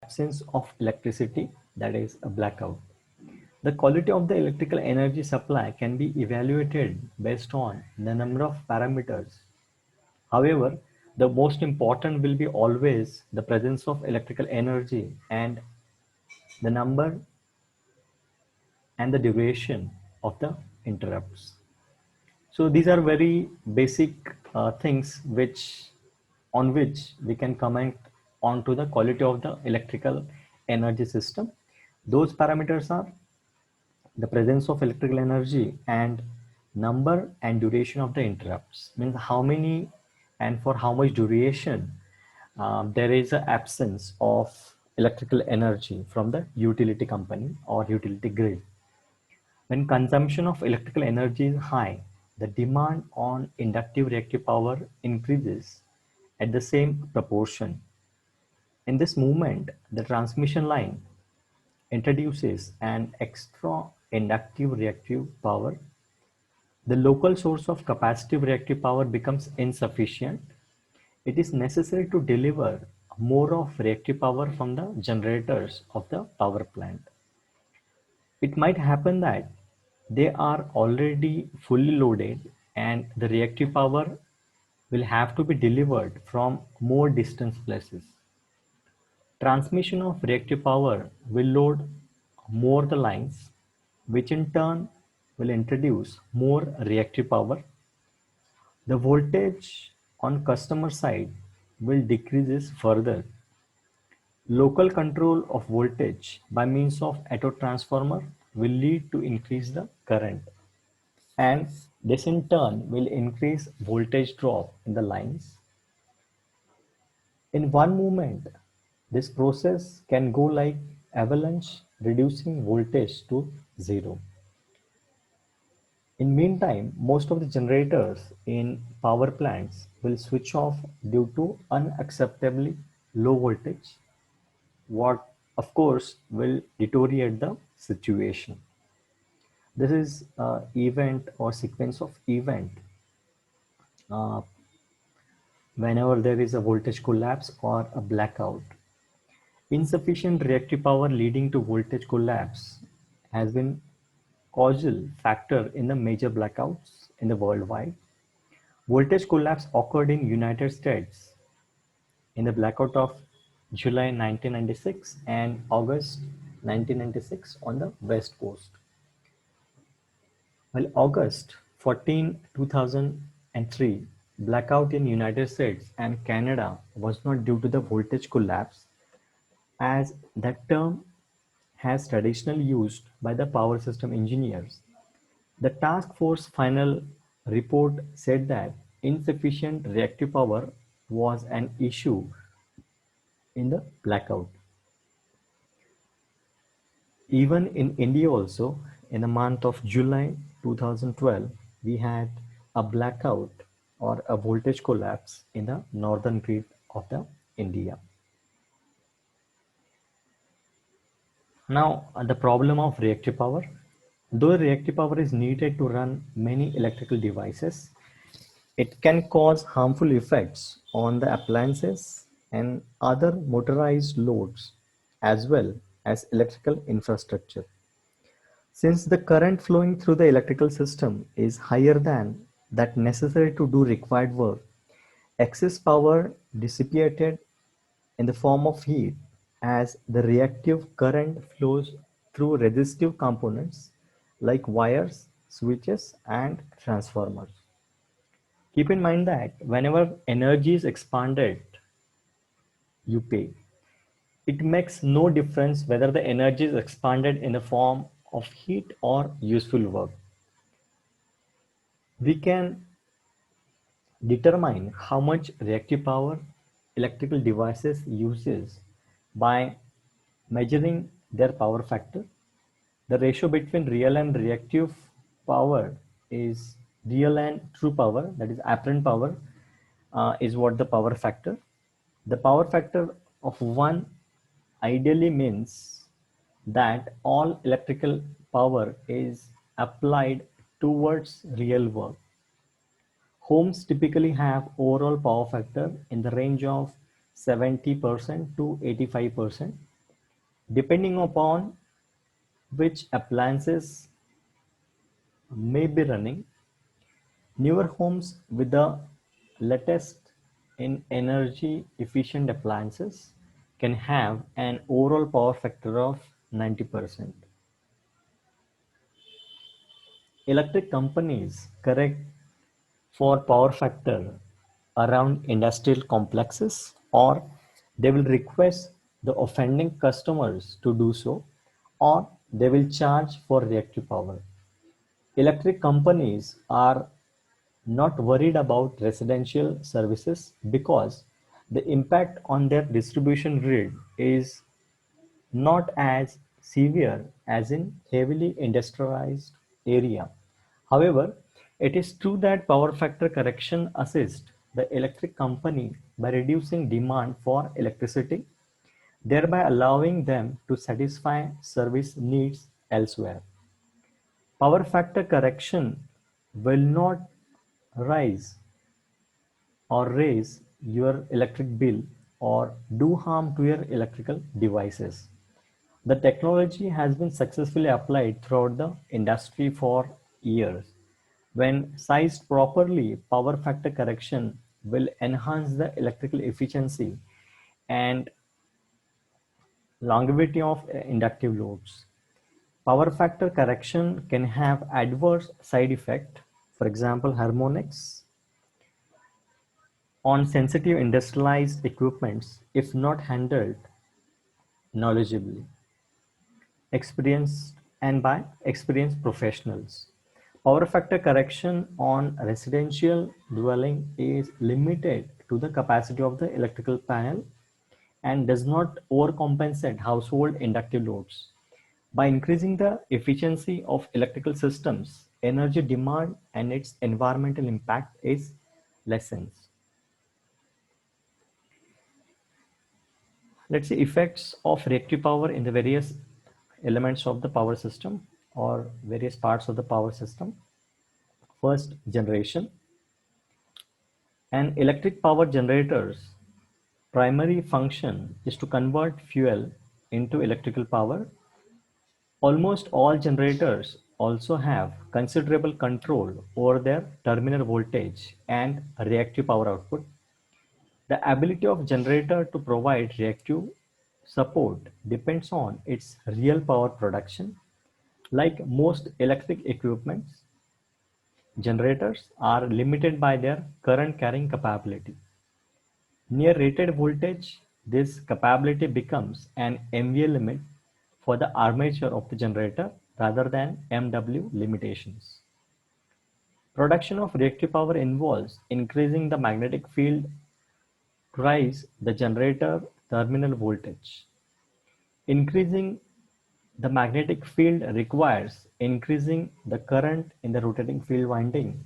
absence of electricity, that is a blackout. The quality of the electrical energy supply can be evaluated based on the number of parameters. However, the most important will be always the presence of electrical energy and the number and the duration of the interrupts. So these are very basic things on which we can comment onto the quality of the electrical energy system. Those parameters are the presence of electrical energy and number and duration of the interrupts. Means how many and for how much duration there is an absence of electrical energy from the utility company or utility grid. When consumption of electrical energy is high, the demand on inductive reactive power increases at the same proportion. In this movement, the transmission line introduces an extra inductive reactive power. The local source of capacitive reactive power becomes insufficient. It is necessary to deliver more of reactive power from the generators of the power plant. It might happen that they are already fully loaded and the reactive power will have to be delivered from more distant places. Transmission of reactive power will load more the lines, which in turn will introduce more reactive power. The voltage on customer side will decreases further. Local control of voltage by means of auto transformer will lead to increase the current, and this in turn will increase voltage drop in the lines. In one movement, this process can go like avalanche, reducing voltage to zero. In meantime, most of the generators in power plants will switch off due to unacceptably low voltage, what of course will deteriorate the situation. This is event or sequence of event uh, whenever there is a voltage collapse or a blackout. Insufficient reactive power leading to voltage collapse has been causal factor in the major blackouts in the worldwide. Voltage collapse occurred in United States in the blackout of July 1996 and August 1996 on the West Coast. While August 14, 2003 blackout in United States and Canada was not due to the voltage collapse, as that term has traditionally used by the power system engineers. The task force final report said that insufficient reactive power was an issue in the blackout. Even in India also, in the month of July 2012, we had a blackout or a voltage collapse in the northern grid of the India. Now, the problem of reactive power. Though reactive power is needed to run many electrical devices, it can cause harmful effects on the appliances and other motorized loads as well as electrical infrastructure. Since the current flowing through the electrical system is higher than that necessary to do required work, excess power dissipated in the form of heat as the reactive current flows through resistive components like wires, switches, and transformers. Keep in mind that whenever energy is expanded, you pay. It makes no difference whether the energy is expanded in the form of heat or useful work. We can determine how much reactive power electrical devices uses by measuring their power factor. The ratio between real and reactive power is real and true power, that is apparent power, is what the power factor. The power factor of 1 ideally means that all electrical power is applied towards real work. Homes typically have overall power factor in the range of 70% to 85%. Depending upon which appliances may be running, newer homes with the latest in energy efficient appliances can have an overall power factor of 90%. Electric companies correct for power factor around industrial complexes, or they will request the offending customers to do so, or they will charge for reactive power. Electric companies are not worried about residential services because the impact on their distribution grid is not as severe as in heavily industrialized area. However, it is true that power factor correction assists the electric company by reducing demand for electricity, thereby allowing them to satisfy service needs elsewhere. Power factor correction will not rise or raise your electric bill or do harm to your electrical devices. The technology has been successfully applied throughout the industry for years. When sized properly, power factor correction will enhance the electrical efficiency and longevity of inductive loads. Power factor correction can have adverse side effect, for example, harmonics, on sensitive industrialized equipments if not handled knowledgeably. Experienced and by experienced professionals. Power factor correction on residential dwelling is limited to the capacity of the electrical panel and does not overcompensate household inductive loads. By increasing the efficiency of electrical systems, energy demand and its environmental impact is lessened. Let's see effects of reactive power in the various elements of the power system or various parts of the power system. First, generation. An electric power generator's primary function is to convert fuel into electrical power. Almost all generators also have considerable control over their terminal voltage and reactive power output. The ability of generator to provide reactive support depends on its real power production. Like most electric equipments, generators are limited by their current carrying capability. Near rated voltage, this capability becomes an MVA limit for the armature of the generator rather than MW limitations. Production of reactive power involves increasing the magnetic field to raise the generator terminal voltage. Increasing the magnetic field requires increasing the current in the rotating field winding.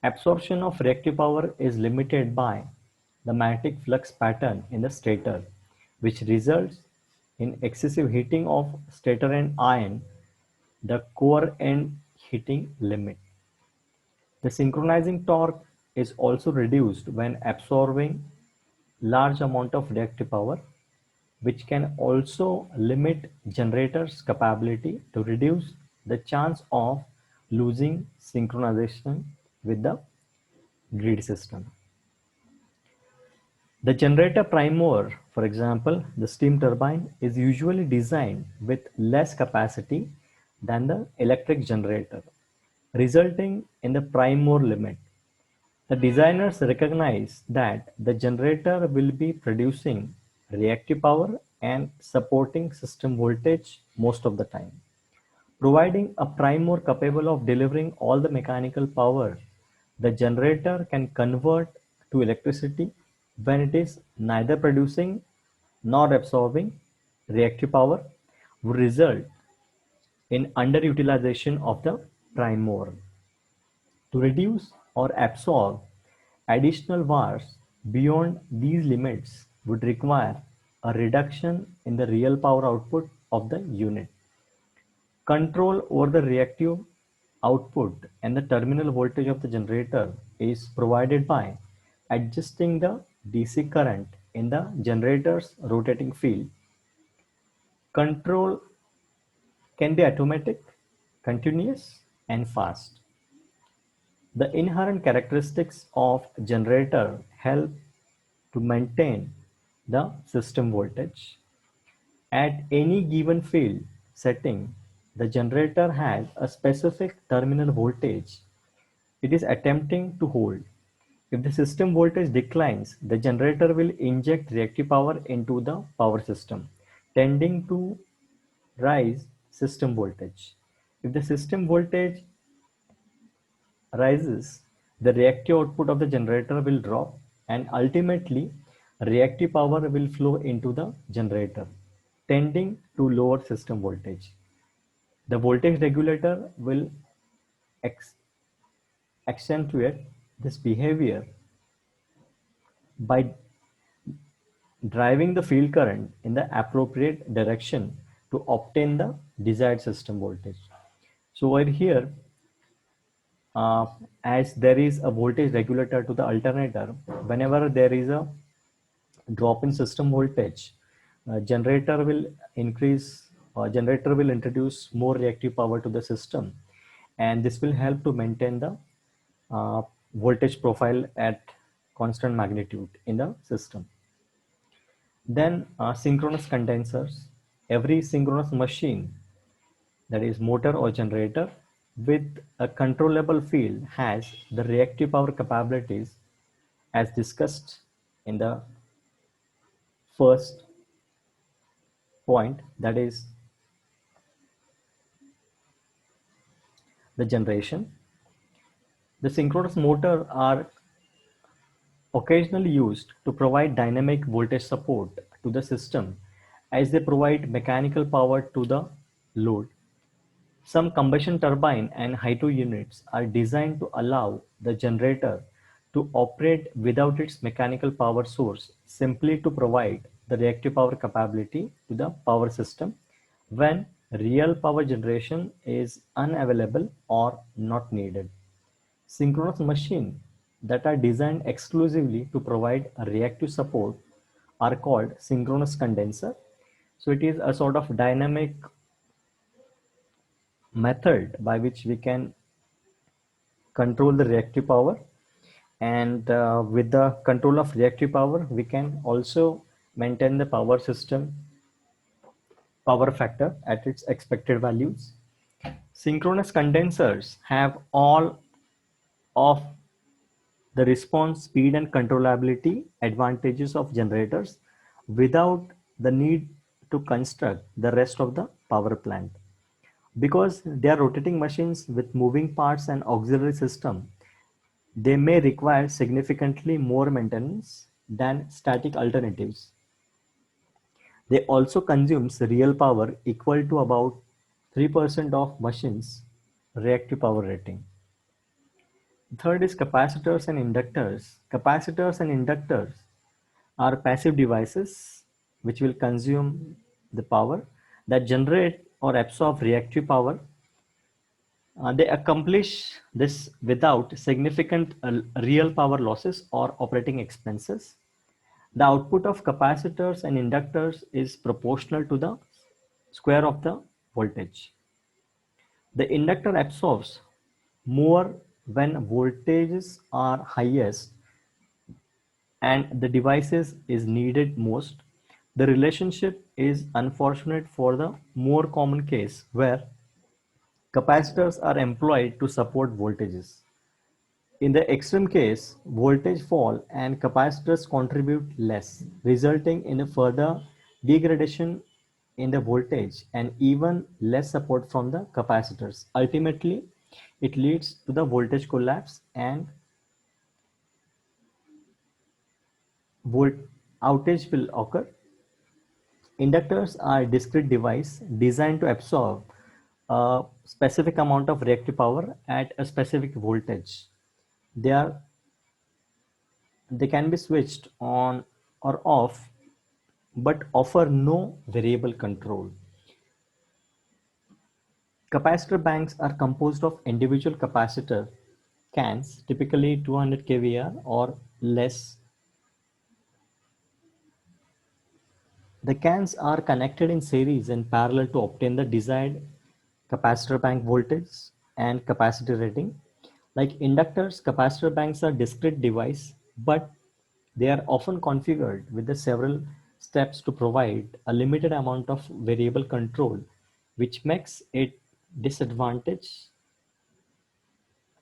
Absorption of reactive power is limited by the magnetic flux pattern in the stator, which results in excessive heating of stator and iron, the core end heating limit. The synchronizing torque is also reduced when absorbing large amount of reactive power, which can also limit generator's capability to reduce the chance of losing synchronization with the grid system. The generator prime mover, for example, the steam turbine, is usually designed with less capacity than the electric generator, resulting in the prime mover limit. The designers recognize that the generator will be producing reactive power and supporting system voltage most of the time. Providing a prime mover capable of delivering all the mechanical power the generator can convert to electricity when it is neither producing nor absorbing reactive power would result in underutilization of the prime mover. To reduce or absorb additional wires beyond these limits would require a reduction in the real power output of the unit. Control over the reactive output and the terminal voltage of the generator is provided by adjusting the DC current in the generator's rotating field. Control can be automatic, continuous, and fast. The inherent characteristics of generator help to maintain the system voltage. At any given field setting, the generator has a specific terminal voltage it is attempting to hold. If the system voltage declines, the generator will inject reactive power into the power system, tending to rise system voltage. If the system voltage rises, the reactive output of the generator will drop and ultimately reactive power will flow into the generator, tending to lower system voltage. The voltage regulator will ex- accentuate this behavior by driving the field current in the appropriate direction to obtain the desired system voltage. So over here, uh, as there is a voltage regulator to the alternator, whenever there is a drop in system voltage, generator will increase, generator will introduce more reactive power to the system, and this will help to maintain the uh, voltage profile at constant magnitude in the system. Then synchronous condensers. Every synchronous machine, that is motor or generator, with a controllable field has the reactive power capabilities as discussed in the first point, that is the generation. The synchronous motor are occasionally used to provide dynamic voltage support to the system as they provide mechanical power to the load. Some combustion turbine and hydro units are designed to allow the generator to operate without its mechanical power source, simply to provide the reactive power capability to the power system when real power generation is unavailable or not needed. Synchronous machines that are designed exclusively to provide a reactive support are called synchronous condenser. So it is a sort of dynamic method by which we can control the reactive power, and with the control of reactive power we can also maintain the power system power factor at its expected values. Synchronous condensers have all of the response speed and controllability advantages of generators without the need to construct the rest of the power plant. Because they are rotating machines with moving parts and auxiliary system, they may require significantly more maintenance than static alternatives. They also consumes real power equal to about 3% of machines' reactive power rating. Third is capacitors and inductors. Capacitors and inductors are passive devices which will consume the power that generate or absorb reactive power. They accomplish this without significant real power losses or operating expenses. The output of capacitors and inductors is proportional to the square of the voltage. The inductor absorbs more when voltages are highest and the devices is needed most. The relationship is unfortunate for the more common case where capacitors are employed to support voltages. In the extreme case, voltage fall and capacitors contribute less, resulting in a further degradation in the voltage and even less support from the capacitors. Ultimately, it leads to the voltage collapse and volt outage will occur. Inductors are discrete device designed to absorb a specific amount of reactive power at a specific voltage. They are they can be switched on or off but offer no variable control. Capacitor banks are composed of individual capacitor cans, typically 200 kVAr or less, The cans are connected in series and parallel to obtain the desired capacitor bank voltage and capacity rating. Like inductors, capacitor banks are discrete device, but they are often configured with the several steps to provide a limited amount of variable control, which makes it disadvantage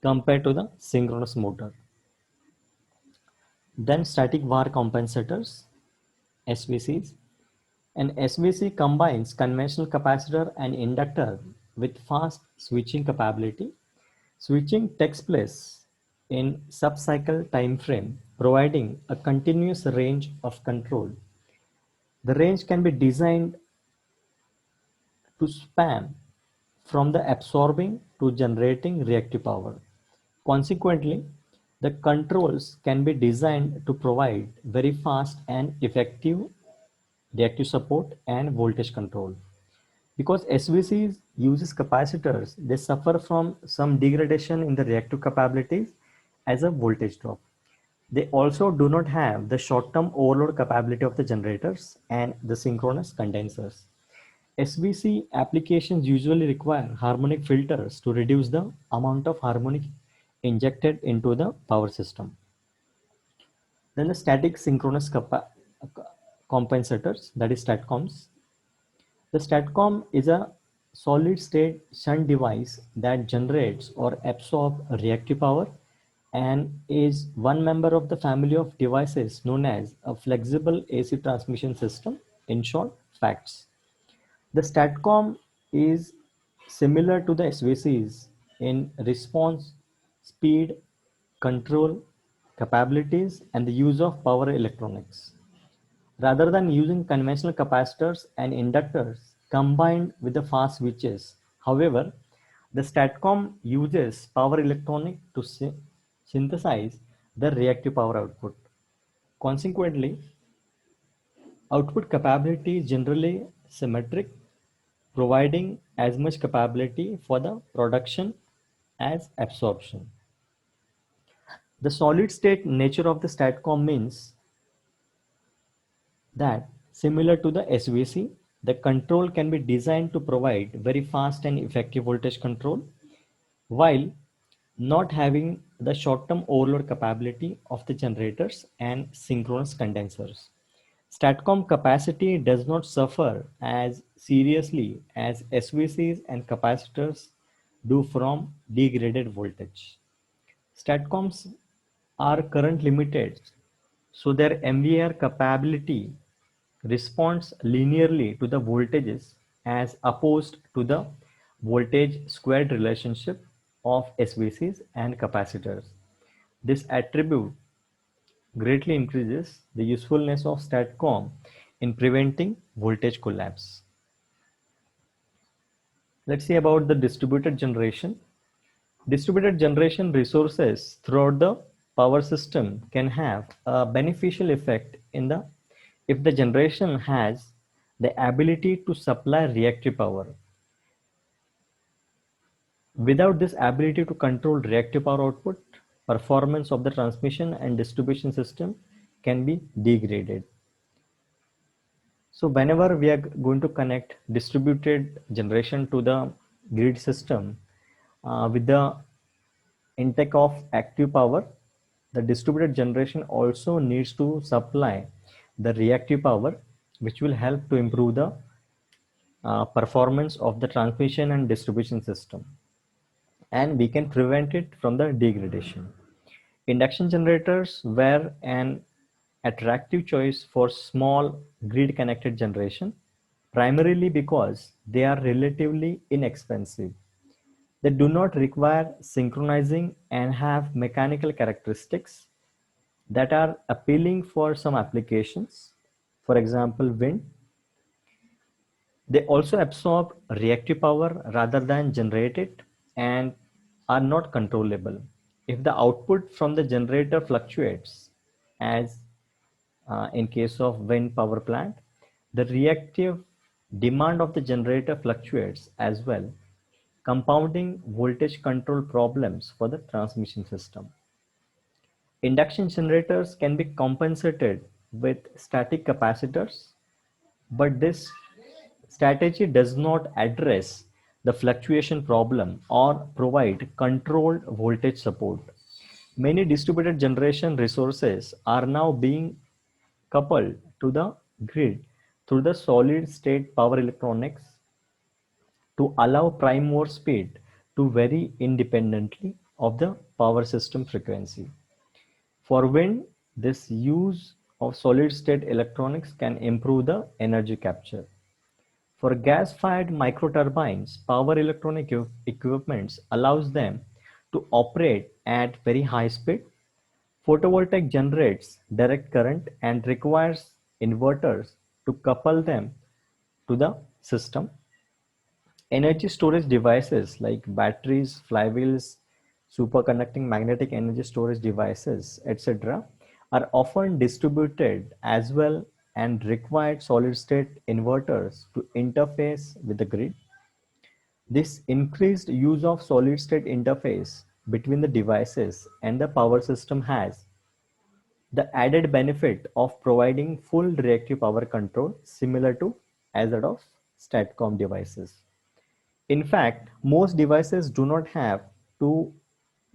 compared to the synchronous motor. Then static var compensators, SVCs. An SVC combines conventional capacitor and inductor with fast switching capability. Switching takes place in sub-cycle time frame, providing a continuous range of control. The range can be designed to span from the absorbing to generating reactive power. Consequently, the controls can be designed to provide very fast and effective reactive support and voltage control. Because SVCs uses capacitors, they suffer from some degradation in the reactive capabilities as a voltage drop. They also do not have the short-term overload capability of the generators and the synchronous condensers. SVC applications usually require harmonic filters to reduce the amount of harmonic injected into the power system. Then the static synchronous compensators, that is STATCOMs. The STATCOM is a solid-state shunt device that generates or absorbs reactive power and is one member of the family of devices known as a flexible AC transmission system, in short, FACTS. The STATCOM is similar to the SVCs in response, speed, control, capabilities, and the use of power electronics. Rather than using conventional capacitors and inductors combined with the fast switches, however, the STATCOM uses power electronic to synthesize the reactive power output. Consequently, output capability is generally symmetric, providing as much capability for the production as absorption. The solid state nature of the STATCOM means that, similar to the SVC, the control can be designed to provide very fast and effective voltage control while not having the short-term overload capability of the generators and synchronous condensers. STATCOM capacity does not suffer as seriously as SVCs and capacitors do from degraded voltage. STATCOMs are current limited, so their MVR capability responds linearly to the voltages as opposed to the voltage squared relationship of SVCs and capacitors. This attribute greatly increases the usefulness of STATCOM in preventing voltage collapse. Let's see about the distributed generation. Distributed generation resources throughout the power system can have a beneficial effect in the if the generation has the ability to supply reactive power. Without this ability to control reactive power output, performance of the transmission and distribution system can be degraded. So whenever we are going to connect distributed generation to the grid system with the intake of active power, the distributed generation also needs to supply the reactive power, which will help to improve the performance of the transmission and distribution system, and we can prevent it from the degradation. Induction generators were an attractive choice for small grid connected generation, primarily because they are relatively inexpensive. They do not require synchronizing and have mechanical characteristics that are appealing for some applications, for example, wind. They also absorb reactive power rather than generate it and are not controllable. If the output from the generator fluctuates, as in case of wind power plant, the reactive demand of the generator fluctuates as well, compounding voltage control problems for the transmission system. Induction generators can be compensated with static capacitors But this strategy does not address the fluctuation problem or provide controlled voltage support. Many distributed generation resources are now being coupled to the grid through the solid state power electronics to allow prime mover speed to vary independently of the power system frequency. For wind, this use of solid state electronics can improve the energy capture. For gas-fired microturbines, power electronic equipment allows them to operate at very high speed. Photovoltaic generates direct current and requires inverters to couple them to the system. Energy storage devices like batteries, flywheels, superconducting magnetic energy storage devices, etc., are often distributed as well and require solid state inverters to interface with the grid. This increased use of solid state interface between the devices and the power system has the added benefit of providing full reactive power control similar to as that of STATCOM devices. In fact, most devices do not have to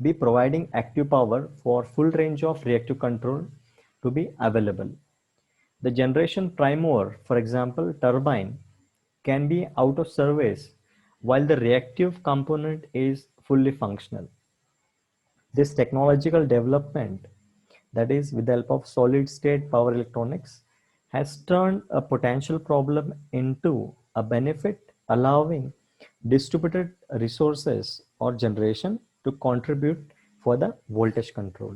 be providing active power for full range of reactive control to be available. The generation prime mover, for example, turbine, can be out of service while the reactive component is fully functional. This technological development, that is with the help of solid state power electronics, has turned a potential problem into a benefit, allowing distributed resources or generation to contribute for the voltage control.